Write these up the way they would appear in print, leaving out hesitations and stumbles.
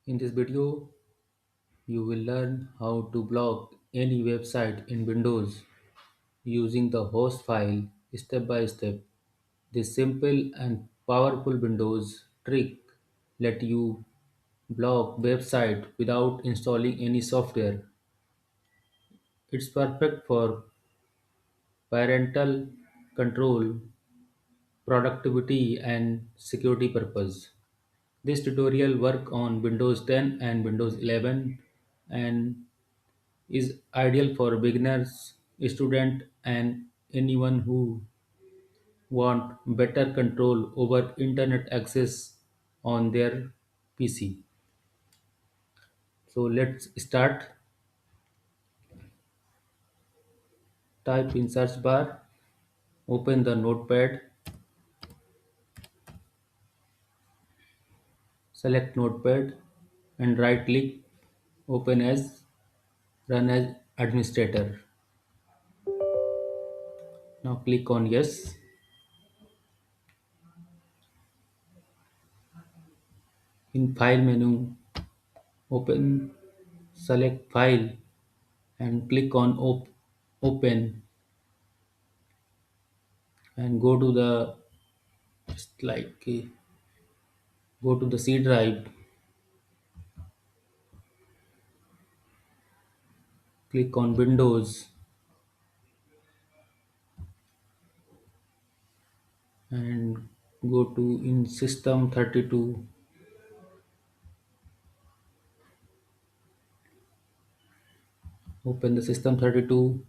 In this video, you will learn how to block any website in Windows using the host file step by step. This simple and powerful Windows trick let you block website without installing any software. It's perfect for parental control, productivity and security purpose. This tutorial work on Windows 10 and Windows 11 and is ideal for beginners, students, and anyone who want better control over internet access on their PC. So let's start. Type in search bar, open the notepad, select notepad and right click, open as, run as administrator. Now click on yes. In file menu, open, select file and click on open and go to the just like go to the C drive, click on Windows and go to in System 32, open the System 32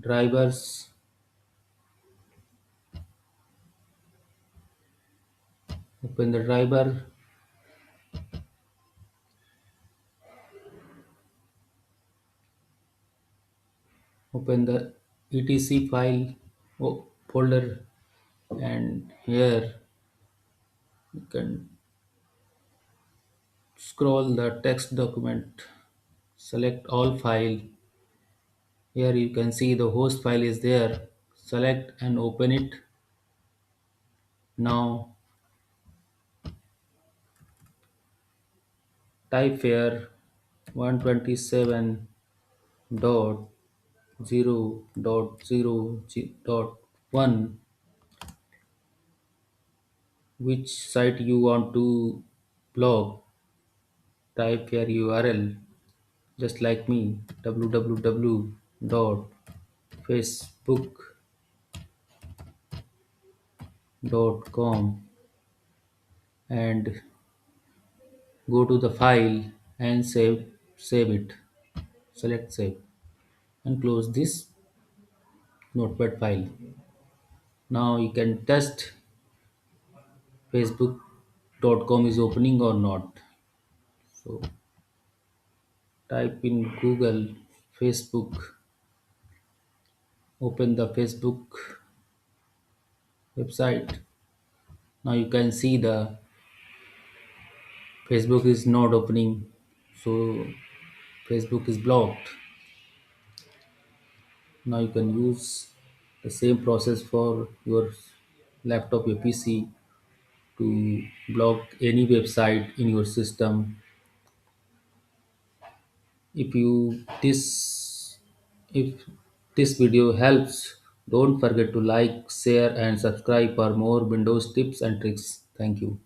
drivers, open the driver, open the etc file folder and here you can scroll the text document, select all file. Here you can see the host file is there. Select and open it. Now type here 127.0.0.1 which site you want to blog. Type here URL just like me www.facebook.com and go to the file and save it. Select save and close this notepad file. Now you can test facebook.com is opening or not. So type in Google Facebook, open the Facebook website. Now you can see the Facebook is not opening. So Facebook is blocked. Now you can use the same process for your laptop, your PC to block any website in your system. If you this if this video helps, don't forget to like, share and subscribe for more Windows tips and tricks. Thank you.